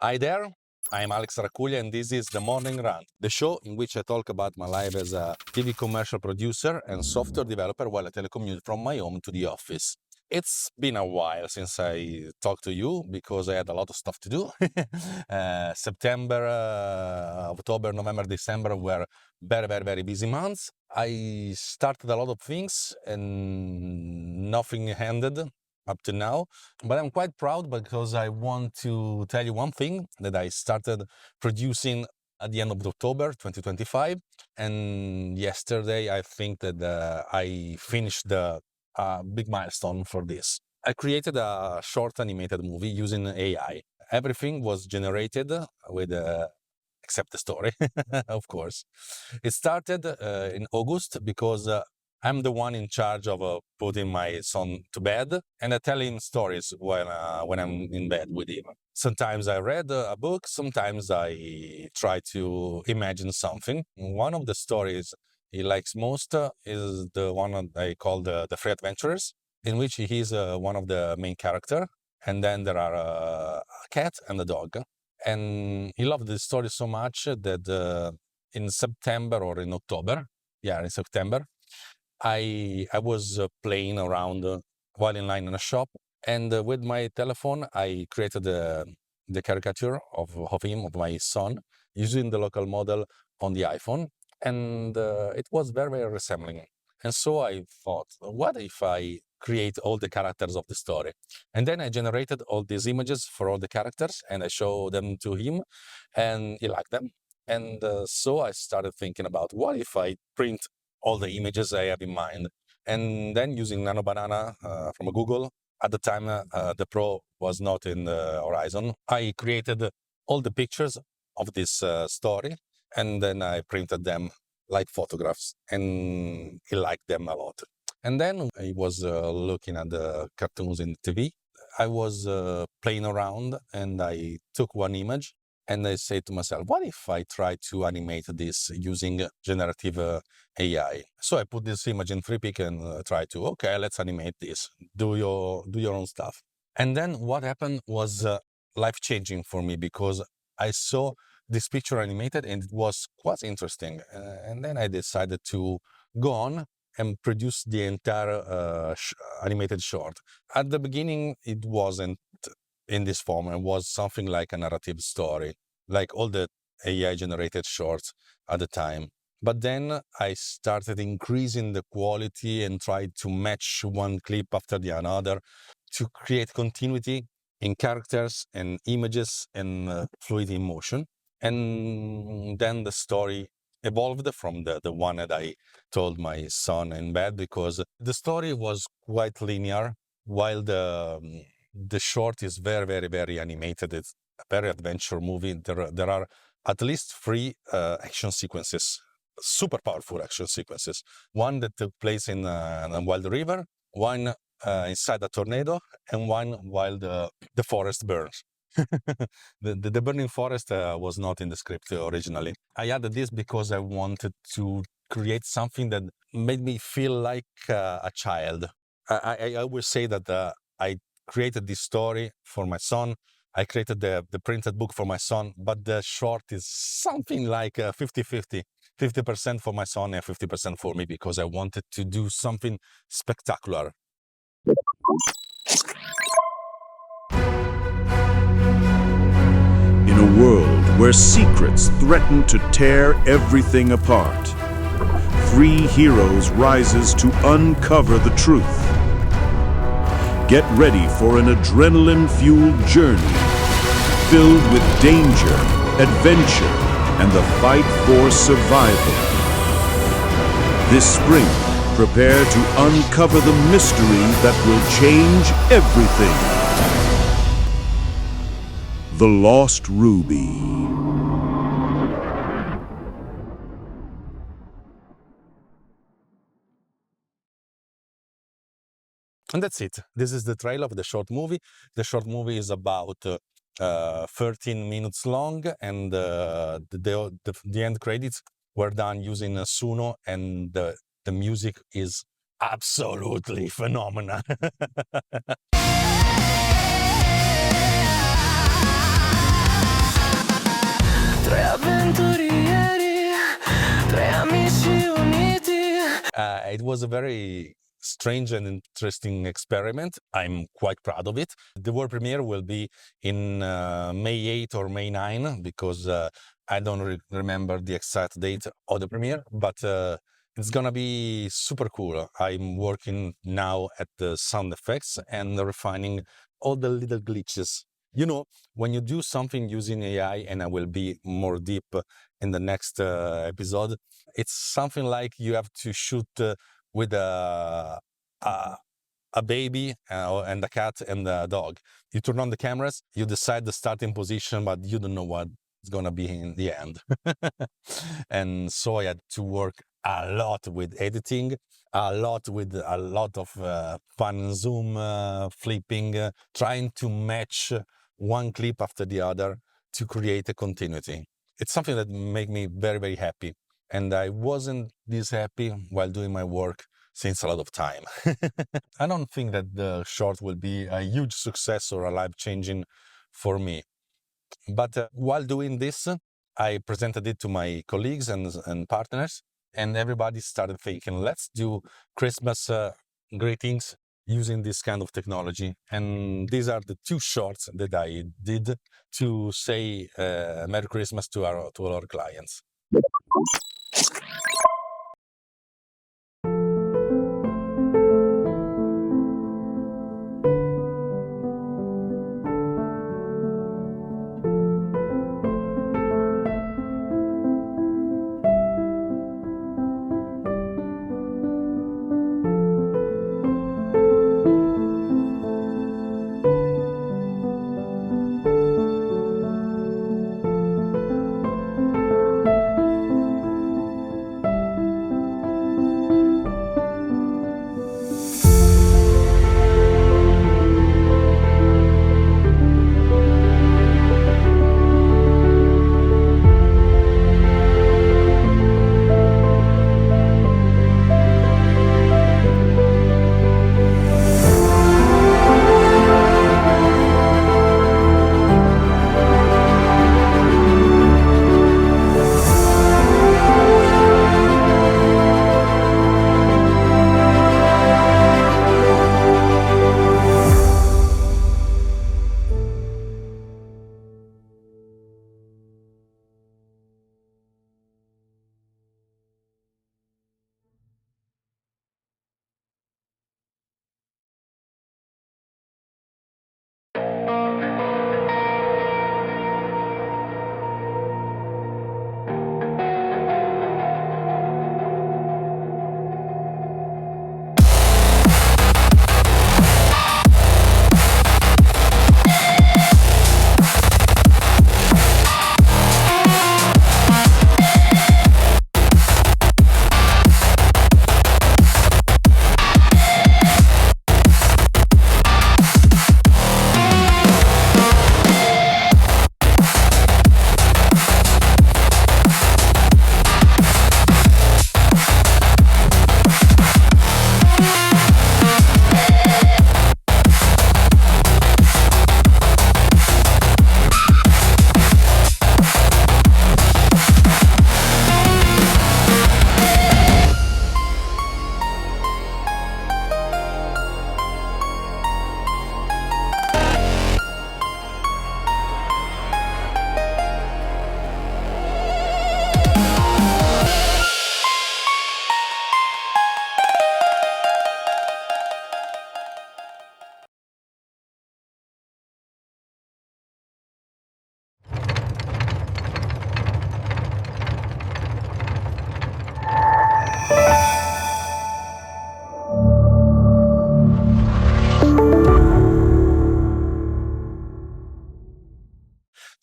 Hi there, I'm Alex Raccuglia and this is The Morning Run, the show in which I talk about my life as a TV commercial producer and software developer while I telecommute from my home to the office. It's been a while since I talked to you because I had a lot of stuff to do. September, October, November, December were very busy months. I started a lot of things and nothing ended up to now. But I'm quite proud because I want to tell you one thing that I started producing at the end of October 2025. And yesterday, I think that I finished the big milestone for this. I created a short animated movie using AI. Everything was generated with except the story, of course. It started in August because I'm the one in charge of putting my son to bed, and I tell him stories when I'm in bed with him. Sometimes I read a book, sometimes I try to imagine something. One of the stories he likes most is the one I call the Free Adventurers, in which he is one of the main character, and then there are a cat and a dog. And he loved the story so much that in September or in October, in September, I was playing around while in line in a shop, and with my telephone I created the caricature of him, of my son, using the local model on the iPhone, and it was very resembling. And so I thought, what if I create all the characters of the story? And then I generated all these images for all the characters, and I showed them to him, and he liked them. And so I started thinking about what if I print all the images I have in mind. And then using Nano Banana from Google, at the time the Pro was not in the horizon, I created all the pictures of this story, and then I printed them like photographs, and he liked them a lot. And then I was looking at the cartoons in TV. I was playing around, and I took one image, and I said to myself, what if I try to animate this using generative AI? So I put this image in FreePic and try to, okay, let's animate this. Do your own stuff. And then what happened was life-changing for me because I saw this picture animated and it was quite interesting. And then I decided to go on and produce the entire animated short. At the beginning, it wasn't in this form, and was something like a narrative story, like all the AI generated shorts at the time. But then I started increasing the quality and tried to match one clip after the another to create continuity in characters and images and fluid emotion. And then the story evolved from the one that I told my son in bed, because the story was quite linear, while the short is very animated. It's a very adventure movie. There are at least 3 action sequences, super powerful action sequences. One that took place in a wild river, one inside a tornado, and one while the forest burns. The burning forest was not in the script originally. I added this because I wanted to create something that made me feel like a child. I always say that I created this story for my son. I created the printed book for my son, but the short is something like 50-50. 50% for my son and 50% for me, because I wanted to do something spectacular. In a world where secrets threaten to tear everything apart, 3 heroes rises to uncover the truth. Get ready for an adrenaline-fueled journey filled with danger, adventure, and the fight for survival. This spring, prepare to uncover the mystery that will change everything. The Lost Ruby. And that's it. This is the trailer of the short movie. The short movie is about 13 minutes long, and the end credits were done using Suno, and the music is absolutely phenomenal. it was a very strange and interesting experiment. I'm quite proud of it. The world premiere will be in May 8 or May 9 because I don't remember the exact date of the premiere, but it's gonna be super cool. I'm working now at the sound effects and refining all the little glitches. You know, when you do something using AI, and I will be more deep in the next episode, it's something like you have to shoot with a, a baby and a cat and a dog. You turn on the cameras, you decide the starting position, but you don't know what it's gonna be in the end. And so I had to work a lot with editing, a lot of pan and zoom, flipping, trying to match one clip after the other to create a continuity. It's something that made me very, very happy. And I wasn't this happy while doing my work since a lot of time. I don't think that the short will be a huge success or a life-changing for me. But while doing this, I presented it to my colleagues and partners, and everybody started thinking, let's do Christmas greetings using this kind of technology. And these are the 2 shorts that I did to say Merry Christmas to our clients.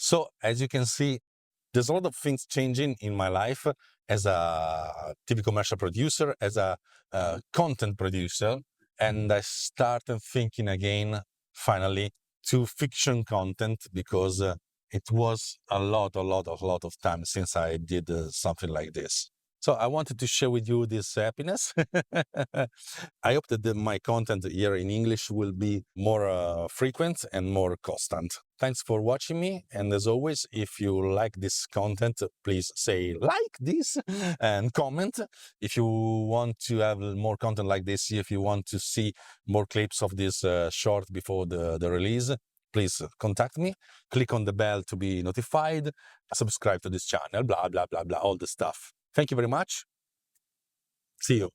So as you can see, there's a lot of things changing in my life as a TV commercial producer, as a content producer, and I started thinking again, finally, to fiction content because it was a lot of time since I did something like this. So I wanted to share with you this happiness. I hope that my content here in English will be more frequent and more constant. Thanks for watching me. And as always, if you like this content, please say like this and comment. If you want to have more content like this, if you want to see more clips of this short before the release, please contact me. Click on the bell to be notified. Subscribe to this channel, blah, blah, blah, blah, all the stuff. Thank you very much. See you.